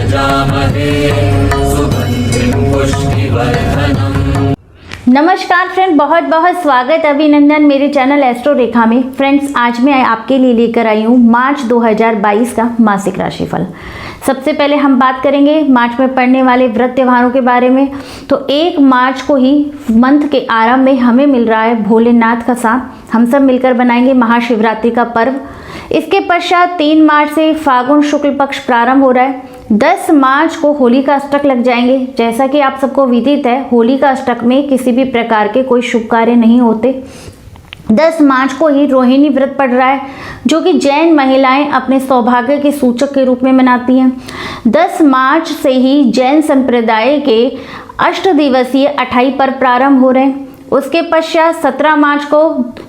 यजामहे सुगन्धिं पुष्टिवर्धनम्। नमस्कार फ्रेंड, बहुत बहुत स्वागत अभिनंदन मेरे चैनल एस्ट्रो रेखा में। फ्रेंड्स, आज मैं आपके लिए लेकर आई हूँ मार्च 2022 का मासिक राशिफल। सबसे पहले हम बात करेंगे मार्च में पड़ने वाले व्रत त्योहारों के बारे में। तो 1 मार्च को ही मंथ के आरंभ में हमें मिल रहा है भोलेनाथ का साथ। हम सब मिलकर बनाएंगे महाशिवरात्रि का पर्व। इसके पश्चात 3 मार्च से फागुन शुक्ल पक्ष प्रारंभ हो रहा है। 10 मार्च को होली का अष्टक लग जाएंगे। जैसा कि आप सबको विदित है, होली का अष्टक में किसी भी प्रकार के कोई शुभ कार्य नहीं होते। 10 मार्च को ही रोहिणी व्रत पड़ रहा है, जो कि जैन महिलाएं अपने सौभाग्य के सूचक के रूप में मनाती हैं। 10 मार्च से ही जैन संप्रदाय के 8 दिवसीय अठाई पर्व प्रारंभ हो रहे हैं। उसके पश्चात 17 मार्च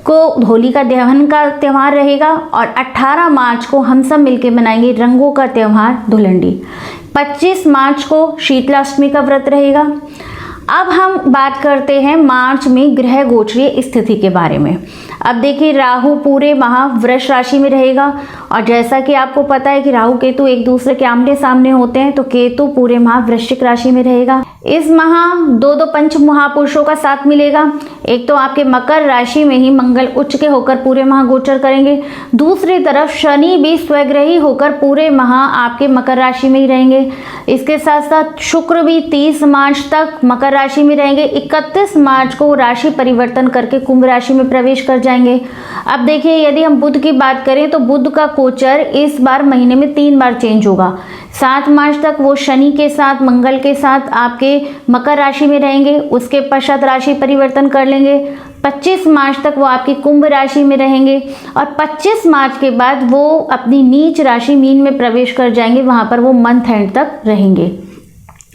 को होली का दहन का त्यौहार रहेगा और 18 मार्च को हम सब मिलकर मनाएंगे रंगों का त्यौहार धुलंडी। 25 मार्च को शीतलाष्टमी का व्रत रहेगा। अब हम बात करते हैं मार्च में ग्रह गोचरीय स्थिति के बारे में। अब देखिए, राहु पूरे माह वृष राशि में रहेगा और जैसा कि आपको पता है कि राहु केतु एक दूसरे के आमने सामने होते हैं, तो केतु पूरे माह वृश्चिक राशि में रहेगा। इस माह दो पंच महापुरुषों का साथ मिलेगा। एक तो आपके मकर राशि में ही मंगल उच्च के होकर पूरे माह गोचर करेंगे। दूसरी तरफ शनि भी स्वग्रही होकर पूरे माह आपके मकर राशि में ही रहेंगे। इसके साथ साथ शुक्र भी 30 मार्च तक मकर राशि में रहेंगे। 31 मार्च को राशि परिवर्तन करके कुंभ राशि में प्रवेश कर जाएंगे। अब देखिए, यदि हम बुध की बात करें तो बुध का गोचर इस बार महीने में 3 बार चेंज होगा। 7 मार्च तक वो शनि के साथ मंगल के साथ आपके मकर राशि में रहेंगे। उसके पश्चात राशि परिवर्तन कर लेंगे। 25 मार्च तक वो आपकी कुंभ राशि में रहेंगे और 25 मार्च के बाद वो अपनी नीच राशि मीन में प्रवेश कर जाएंगे। वहां पर वो मंथ एंड तक रहेंगे।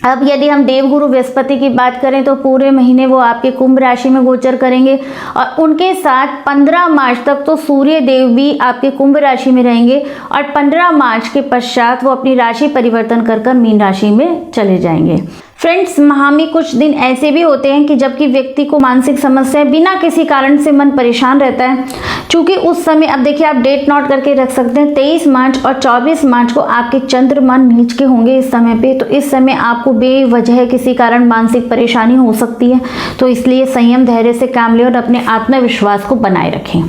अब यदि हम देवगुरु बृहस्पति की बात करें तो पूरे महीने वो आपके कुंभ राशि में गोचर करेंगे और उनके साथ 15 मार्च तक तो सूर्य देव भी आपके कुंभ राशि में रहेंगे और 15 मार्च के पश्चात वो अपनी राशि परिवर्तन कर मीन राशि में चले जाएंगे। फ्रेंड्स, माह में कुछ दिन ऐसे भी होते हैं कि जबकि व्यक्ति को मानसिक समस्या बिना किसी कारण से मन परेशान रहता है। चूंकि उस समय, अब देखिए, आप डेट नोट करके रख सकते हैं, 23 मार्च और 24 मार्च को आपके चंद्रमा नीच के होंगे इस समय पे। तो इस समय आपको बेवजह किसी कारण मानसिक परेशानी हो सकती है, तो इसलिए संयम धैर्य से काम लें और अपने आत्मविश्वास को बनाए रखें।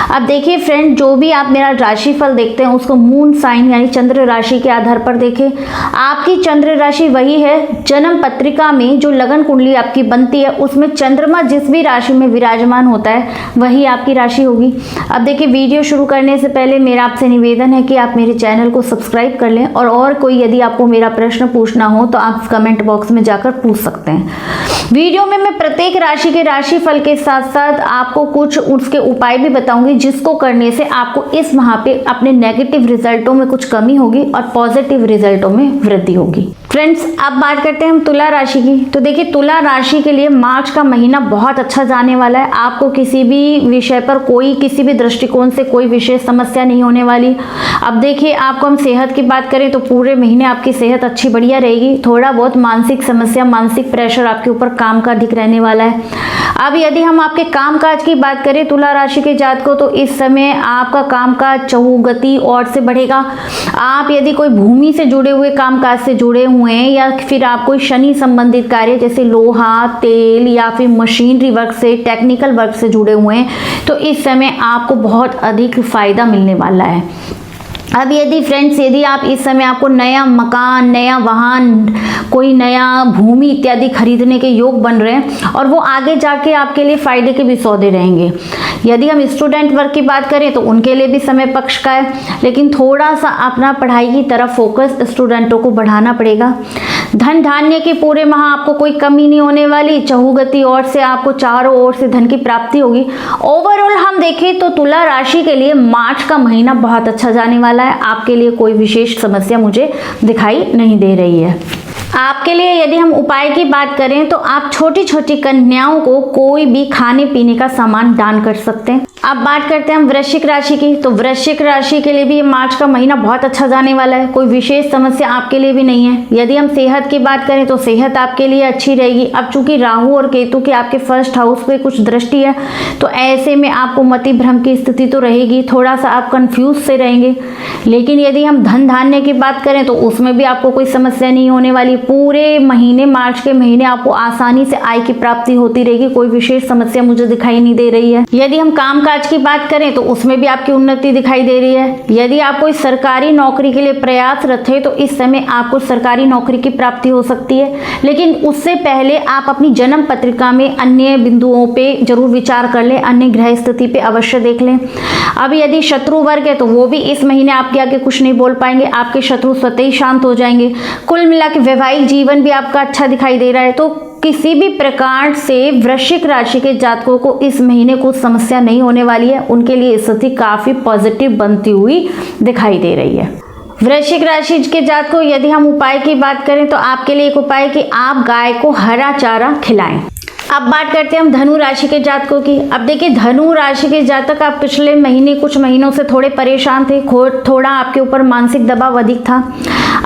अब देखिए फ्रेंड, जो भी आप मेरा राशिफल देखते हैं उसको मून साइन यानी चंद्र राशि के आधार पर देखें। आपकी चंद्र राशि वही है, जन्म पत्रिका में जो लगन कुंडली आपकी बनती है उसमें चंद्रमा जिस भी राशि में विराजमान होता है वही आपकी राशि होगी। अब देखिए, वीडियो शुरू करने से पहले मेरा आपसे निवेदन है कि आप मेरे चैनल को सब्सक्राइब कर लें और कोई यदि आपको मेरा प्रश्न पूछना हो तो आप कमेंट बॉक्स में जाकर पूछ सकते हैं। वीडियो में मैं प्रत्येक राशि के राशिफल के साथ साथ आपको कुछ उसके उपाय भी बताऊंगी, जिसको करने से आपको इस माह पे अपने नेगेटिव रिजल्टों में कुछ कमी होगी और पॉजिटिव रिजल्टों में वृद्धि होगी। फ्रेंड्स, अब बात करते हैं हम तुला राशि की। तो देखिए, तुला राशि के लिए मार्च का महीना बहुत अच्छा जाने वाला है। आपको किसी भी विषय पर किसी भी दृष्टिकोण से कोई विशेष समस्या नहीं होने वाली। अब देखिए, आपको हम सेहत की बात करें तो पूरे महीने आपकी सेहत अच्छी बढ़िया रहेगी। थोड़ा बहुत मानसिक समस्या, मानसिक प्रेशर आपके ऊपर काम का अधिक रहने वाला है। अब यदि हम आपके कामकाज की बात करें तुला राशि के जातक को, तो इस समय आपका कामकाज चहुगति और से बढ़ेगा। आप यदि कोई भूमि से जुड़े हुए कामकाज से जुड़े हुए हैं या फिर आप कोई शनि संबंधित कार्य जैसे लोहा, तेल या फिर मशीनरी वर्क से, टेक्निकल वर्क से जुड़े हुए हैं, तो इस समय आपको बहुत अधिक फायदा मिलने वाला है। अब यदि फ्रेंड्स, यदि आप इस समय आपको नया मकान, नया वाहन, कोई नया भूमि इत्यादि खरीदने के योग बन रहे हैं और वो आगे जाके आपके लिए फायदे के भी सौदे रहेंगे। यदि हम स्टूडेंट वर्ग की बात करें तो उनके लिए भी समय पक्ष का है, लेकिन थोड़ा सा अपना पढ़ाई की तरफ फोकस स्टूडेंटों को बढ़ाना पड़ेगा। धन धान्य के पूरे माह आपको कोई कमी नहीं होने वाली। चहुगति और से आपको चारों ओर से धन की प्राप्ति होगी। ओवरऑल हम देखें तो तुला राशि के लिए मार्च का महीना बहुत अच्छा जाने वाला है। आपके लिए कोई विशेष समस्या मुझे दिखाई नहीं दे रही है। आपके लिए यदि हम उपाय की बात करें तो आप छोटी छोटी कन्याओं को कोई भी खाने पीने का सामान दान कर सकते हैं। अब बात करते हैं हम वृश्चिक राशि की। तो वृश्चिक राशि के लिए भी मार्च का महीना बहुत अच्छा जाने वाला है। कोई विशेष समस्या आपके लिए भी नहीं है। यदि हम सेहत की बात करें तो सेहत आपके लिए अच्छी रहेगी। अब चूंकि राहु और केतु की आपके फर्स्ट हाउस पे कुछ दृष्टि है, तो ऐसे में आपको मति भ्रम की स्थिति तो रहेगी, थोड़ा सा आप कंफ्यूज से रहेंगे। लेकिन यदि हम धन धान्य की बात करें तो उसमें भी आपको कोई समस्या नहीं होने वाली। पूरे महीने, मार्च के महीने आपको आसानी से आय की प्राप्ति होती रहेगी। कोई विशेष समस्या मुझे दिखाई नहीं दे रही है। यदि हम कामकाज की बात करें तो उसमें भी आपकी उन्नति दिखाई दे रही है। यदि आप कोई सरकारी नौकरी के लिए प्रयासरत है तो इस समय आपको सरकारी नौकरी की प्राप्ति हो सकती है। लेकिन उससे पहले आप अपनी जन्म पत्रिका में अन्य बिंदुओं पे जरूर विचार कर लें, अन्य ग्रह स्थिति पे अवश्य देख लें। अब यदि शत्रु वर्ग है तो वो भी इस महीने आपके आगे कुछ नहीं बोल पाएंगे, आपके शत्रु स्वतः ही शांत हो जाएंगे। कुल मिला के वैवाहिक जीवन भी आपका अच्छा दिखाई दे रहा है। तो किसी भी प्रकार से वृश्चिक राशि के जातकों को इस महीने कुछ समस्या नहीं होने वाली है। उनके लिए स्थिति काफी पॉजिटिव बनती हुई दिखाई दे रही है। वृश्चिक राशि के जातकों, यदि हम उपाय की बात करें तो आपके लिए एक उपाय कि आप गाय को हरा चारा खिलाएं। अब बात करते हैं हम धनु राशि के जातकों की। अब देखिए, धनु राशि के जातक आप पिछले महीने, कुछ महीनों से थोड़े परेशान थे, थोड़ा आपके ऊपर मानसिक दबाव अधिक था।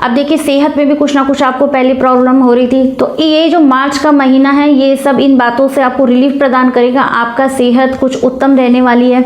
अब देखिए, सेहत में भी कुछ ना कुछ आपको पहले प्रॉब्लम हो रही थी। तो ये जो मार्च का महीना है, ये सब इन बातों से आपको रिलीफ प्रदान करेगा। आपका सेहत कुछ उत्तम रहने वाली है।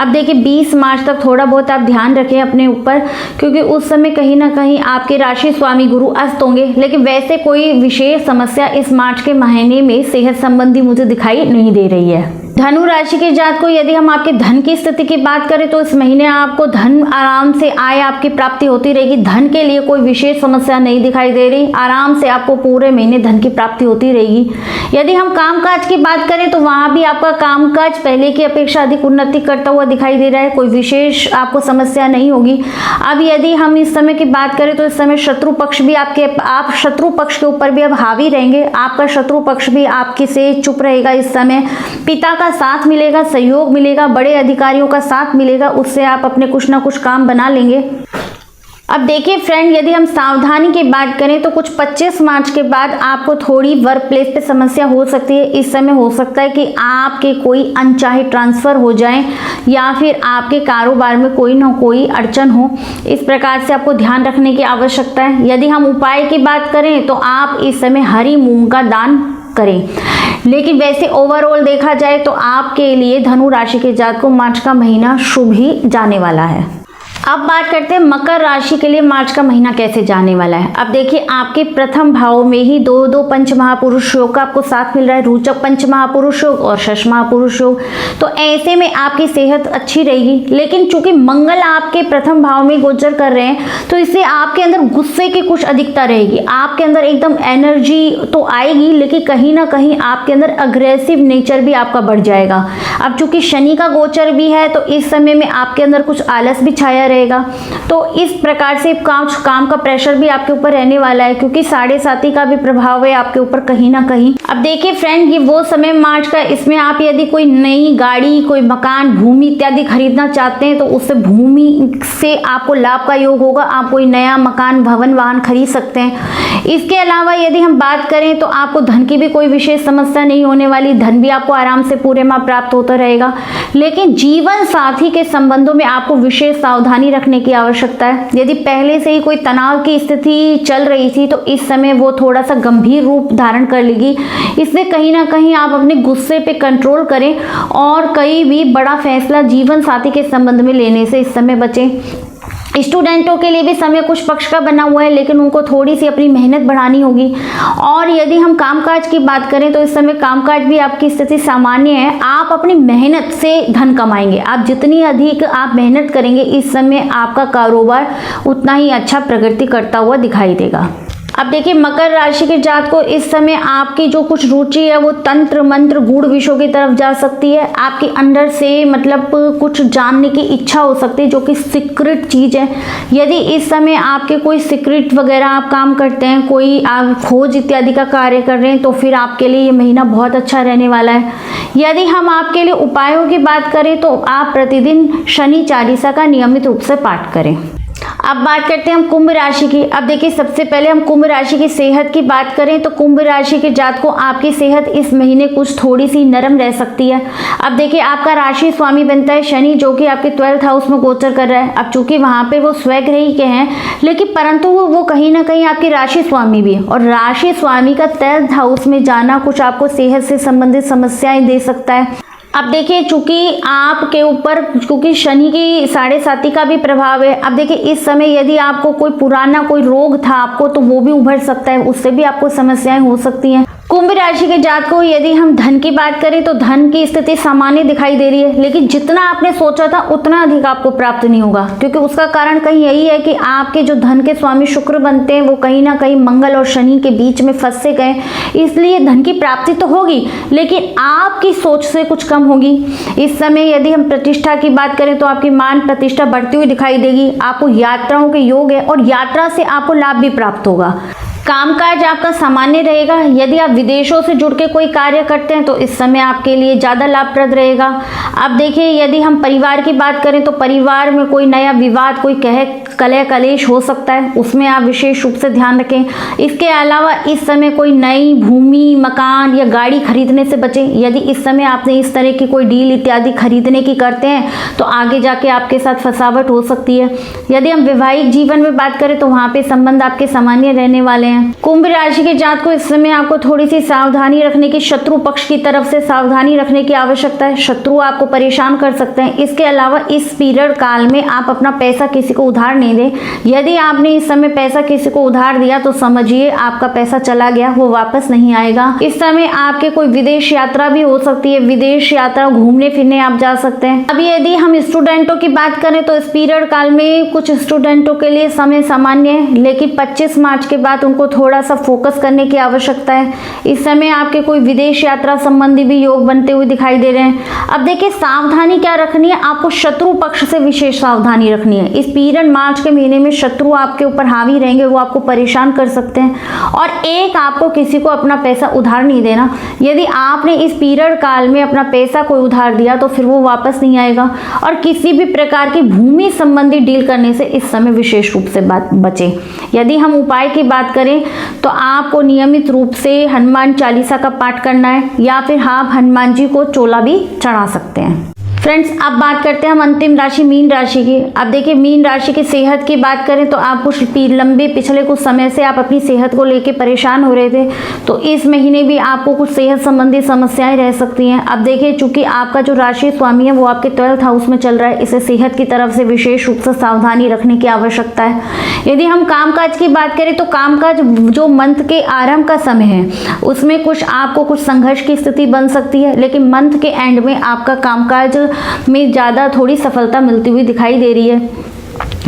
अब देखिए, 20 मार्च तक थोड़ा बहुत आप ध्यान रखें अपने ऊपर, क्योंकि उस समय कहीं ना कहीं आपके राशि स्वामी गुरु अस्त होंगे। लेकिन वैसे कोई विशेष समस्या इस मार्च के महीने में सेहत संबंधी मुझे दिखाई नहीं दे रही है। धनु राशि के जात को यदि हम आपके धन की स्थिति की बात करें तो इस महीने आपको धन आराम से आय आपकी प्राप्ति होती रहेगी। धन के लिए कोई विशेष समस्या नहीं दिखाई दे रही। आराम से आपको पूरे महीने धन की प्राप्ति होती रहेगी। यदि हम कामकाज की बात करें तो वहां भी आपका कामकाज पहले की अपेक्षा अधिक उन्नति करता हुआ दिखाई दे रहा है। कोई विशेष आपको समस्या नहीं होगी। अब यदि हम इस समय की बात करें तो इस समय शत्रु पक्ष भी आप शत्रु पक्ष के ऊपर भी अब हावी रहेंगे। आपका शत्रु पक्ष भी आपके से चुप रहेगा। इस समय पिता का साथ मिलेगा, सहयोग मिलेगा, बड़े अधिकारियों का साथ मिलेगा, उससे आप अपने कुछ ना कुछ काम बना लेंगे। अब देखिए फ्रेंड, यदि हम सावधानी की बात करें तो कुछ 25 मार्च के बाद आपको थोड़ी वर्क प्लेस पे समस्या हो सकती है। इस समय हो सकता है कि आपके कोई अनचाहे ट्रांसफर हो जाए या फिर आपके कारोबार में कोई ना कोई अड़चन हो। इस प्रकार से आपको ध्यान रखने की आवश्यकता है। यदि हम उपाय की बात करें तो आप इस समय हरी मूंग का दान करें। लेकिन वैसे ओवरऑल देखा जाए तो आपके लिए धनु राशि के जातक को मार्च का महीना शुभ ही जाने वाला है। अब बात करते हैं मकर राशि के लिए मार्च का महीना कैसे जाने वाला है। अब देखिए, आपके प्रथम भाव में ही दो पंच महापुरुष योग का आपको साथ मिल रहा है, रोचक पंच महापुरुष योग और षष्ठ महापुरुष योग। तो ऐसे में आपकी सेहत अच्छी रहेगी। लेकिन चूंकि मंगल आपके प्रथम भाव में गोचर कर रहे हैं तो इससे आपके अंदर गुस्से की कुछ अधिकता रहेगी। आपके अंदर एकदम एनर्जी तो आएगी, लेकिन कहीं ना कहीं आपके अंदर अग्रेसिव नेचर भी आपका बढ़ जाएगा। अब चूंकि शनि का गोचर भी है तो इस समय में आपके अंदर कुछ आलस भी छाया रहेगा। तो इस प्रकार से काम का प्रेशर भी आपके ऊपर रहने वाला है, क्योंकि 7.5 का भी प्रभाव है आपके ऊपर कहीं ना कहीं। अब देखिए फ्रेंड, ये वो समय मार्च का, इसमें आप यदि कोई नई गाड़ी, कोई मकान, भूमि इत्यादि खरीदना चाहते हैं तो उससे भूमि से आपको लाभ का योग होगा। आप कोई नया मकान, भवन, वाहन खरीद सकते हैं। इसके अलावा यदि हम बात करें तो आपको धन की भी कोई विशेष समस्या नहीं होने वाली। धन भी आपको आराम से पूरे माह प्राप्त होता रहेगा। लेकिन जीवन साथी के संबंधों में आपको विशेष सावधानी रखने की आवश्यकता है। यदि पहले से ही कोई तनाव की स्थिति चल रही थी तो इस समय वो थोड़ा सा गंभीर रूप धारण कर लेगी। इसलिए कहीं ना कहीं आप अपने गुस्से पे कंट्रोल करें और कहीं भी बड़ा फैसला जीवन साथी के संबंध में लेने से इस समय बचें। स्टूडेंटों के लिए भी समय कुछ पक्ष का बना हुआ है, लेकिन उनको थोड़ी सी अपनी मेहनत बढ़ानी होगी। और यदि हम कामकाज की बात करें तो इस समय कामकाज भी आपकी स्थिति सामान्य है। आप अपनी मेहनत से धन कमाएंगे। आप जितनी अधिक आप मेहनत करेंगे इस समय आपका कारोबार उतना ही अच्छा प्रगति करता हुआ दिखाई देगा। अब देखिए, मकर राशि के जात को इस समय आपकी जो कुछ रुचि है वो तंत्र मंत्र गूढ़ विषयों की तरफ जा सकती है। आपके अंदर से मतलब कुछ जानने की इच्छा हो सकती है जो कि सीक्रेट चीज़ है। यदि इस समय आपके कोई सीक्रेट वगैरह आप काम करते हैं, कोई आप खोज इत्यादि का कार्य कर रहे हैं, तो फिर आपके लिए ये महीना बहुत अच्छा रहने वाला है। यदि हम आपके लिए उपायों की बात करें तो आप प्रतिदिन शनि चालीसा का नियमित रूप से पाठ करें। अब बात करते हैं हम कुंभ राशि की। अब देखिए, सबसे पहले हम कुंभ राशि की सेहत की बात करें तो कुंभ राशि के जातकों आपकी सेहत इस महीने कुछ थोड़ी सी नरम रह सकती है। अब देखिए, आपका राशि स्वामी बनता है शनि, जो कि आपके 12th हाउस में गोचर कर रहा है। अब चूंकि वहां पे वो स्वग्रही के हैं, लेकिन परंतु वो कहीं ना कहीं आपकी राशि स्वामी भी है, और राशि स्वामी का 12th हाउस में जाना कुछ आपको सेहत से संबंधित समस्याएं दे सकता है। अब देखिए, चूंकि आपके ऊपर क्योंकि शनि की 7.5 का भी प्रभाव है। अब देखिए, इस समय यदि आपको कोई पुराना कोई रोग था आपको, तो वो भी उभर सकता है, उससे भी आपको समस्याएं हो सकती हैं। कुंभ राशि के जातकों यदि हम धन की बात करें तो धन की स्थिति सामान्य दिखाई दे रही है, लेकिन जितना आपने सोचा था उतना अधिक आपको प्राप्त नहीं होगा, क्योंकि उसका कारण कहीं यही है कि आपके जो धन के स्वामी शुक्र बनते हैं वो कहीं ना कहीं मंगल और शनि के बीच में फंस से गए। इसलिए धन की प्राप्ति तो होगी, लेकिन आपकी सोच से कुछ कम होगी। इस समय यदि हम प्रतिष्ठा की बात करें तो आपकी मान प्रतिष्ठा बढ़ती हुई दिखाई देगी। आपको यात्राओं के योग है और यात्रा से आपको लाभ भी प्राप्त होगा। कामकाज आपका सामान्य रहेगा। यदि आप विदेशों से जुड़ के कोई कार्य करते हैं तो इस समय आपके लिए ज़्यादा लाभप्रद रहेगा। अब देखिए, यदि हम परिवार की बात करें तो परिवार में कोई नया विवाद, कोई कलह कलेश हो सकता है, उसमें आप विशेष रूप से ध्यान रखें। इसके अलावा इस समय कोई नई भूमि, मकान या गाड़ी खरीदने से बचें। यदि इस समय आपने इस तरह की कोई डील इत्यादि खरीदने की करते हैं तो आगे जाके आपके साथ फंसावट हो सकती है। यदि हम वैवाहिक जीवन में बात करें तो वहाँ पे संबंध आपके सामान्य रहने वाले हैं। कुंभ राशि के जातकों को इस समय आपको थोड़ी सी सावधानी रखने की, शत्रु पक्ष की तरफ से सावधानी रखने की आवश्यकता है। शत्रु आपको परेशान कर सकते हैं। इसके अलावा इस पीरियड काल में आप अपना पैसा किसी को उधार नहीं दें। यदि आपने इस समय पैसा किसी को उधार दिया तो समझिए आपका पैसा चला गया, वो वापस नहीं आएगा। इस समय आपके कोई विदेश यात्रा भी हो सकती है। विदेश यात्रा घूमने फिरने आप जा सकते हैं। अब यदि हम स्टूडेंटों की बात करें तो इस पीरियड काल में कुछ स्टूडेंटों के लिए समय सामान्य है, लेकिन 25 मार्च के बाद उनको थोड़ा सा फोकस करने की आवश्यकता है। इस समय आपके कोई विदेश यात्रा संबंधी भी योग बनते हुए दिखाई दे रहे हैं। अब देखिए, सावधानी क्या रखनी है, आपको शत्रु पक्ष से विशेष सावधानी रखनी है। इस पीरियड मार्च के महीने में शत्रु आपके ऊपर हावी रहेंगे, वो आपको परेशान कर सकते हैं। और एक, आपको किसी को अपना पैसा उधार नहीं देना। यदि आपने इस पीरियड काल में अपना पैसा कोई उधार दिया तो फिर वो वापस नहीं आएगा। और किसी भी प्रकार की भूमि संबंधी डील करने से इस समय विशेष रूप से बचें। यदि हम उपाय की बात करें तो आपको नियमित रूप से हनुमान चालीसा का पाठ करना है, या फिर आप हनुमान जी को चोला भी चढ़ा सकते हैं। फ्रेंड्स, अब बात करते हैं हम अंतिम राशि मीन राशि की। अब देखिए, मीन राशि की सेहत की बात करें तो आप कुछ पिछले कुछ समय से आप अपनी सेहत को लेकर परेशान हो रहे थे, तो इस महीने भी आपको कुछ सेहत संबंधी समस्याएं रह सकती हैं। अब देखिए, चूंकि आपका जो राशि स्वामी है वो आपके 12th हाउस में चल रहा है, इसे सेहत की तरफ से विशेष रूप से सावधानी रखने की आवश्यकता है। यदि हम कामकाज की बात करें तो कामकाज जो मंथ के आरंभ का समय है उसमें आपको कुछ संघर्ष की स्थिति बन सकती है, लेकिन मंथ के एंड में आपका कामकाज में ज़्यादा थोड़ी सफलता मिलती हुई दिखाई दे रही है।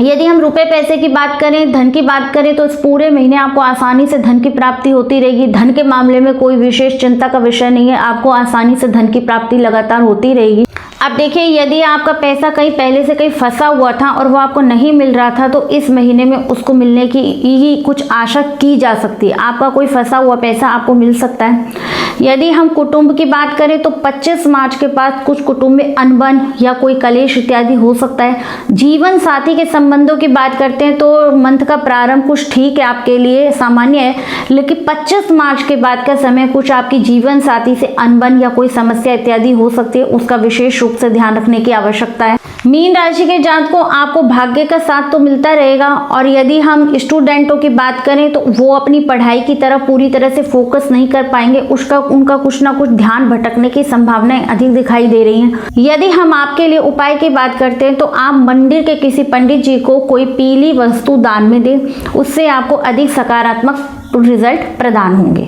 यदि हम रुपए पैसे की बात करें, धन की बात करें तो इस पूरे महीने आपको आसानी से धन की प्राप्ति होती रहेगी। धन के मामले में कोई विशेष चिंता का विषय नहीं है, आपको आसानी से धन की प्राप्ति लगातार होती रहेगी। अब देखिए, यदि आपका पैसा कहीं पहले से कहीं फंसा हुआ था और वो आपको नहीं मिल रहा था तो इस महीने में उसको मिलने की ही कुछ आशा की जा सकती है। आपका कोई फंसा हुआ पैसा आपको मिल सकता है। यदि हम कुटुंब की बात करें तो 25 मार्च के बाद कुछ कुटुंब में अनबन या कोई कलेश इत्यादि हो सकता है। जीवन साथी के संबंधों की बात करते हैं तो मंथ का प्रारंभ कुछ ठीक है, आपके लिए सामान्य है, लेकिन 25 मार्च के बाद का समय कुछ आपकी जीवन साथी से अनबन या कोई समस्या इत्यादि हो सकती है, उसका विशेष रूप से ध्यान रखने की आवश्यकता है। मीन राशि के जातकों को आपको भाग्य का साथ तो मिलता रहेगा, और यदि हम स्टूडेंटों की बात करें तो वो अपनी पढ़ाई की तरफ पूरी तरह से फोकस नहीं कर पाएंगे, उनका कुछ ना कुछ ध्यान भटकने की संभावनाएं अधिक दिखाई दे रही हैं। यदि हम आपके लिए उपाय की बात करते हैं तो आप मंदिर के किसी पंडित जी को कोई पीली वस्तु दान में दें, उससे आपको अधिक सकारात्मक रिजल्ट प्रदान होंगे।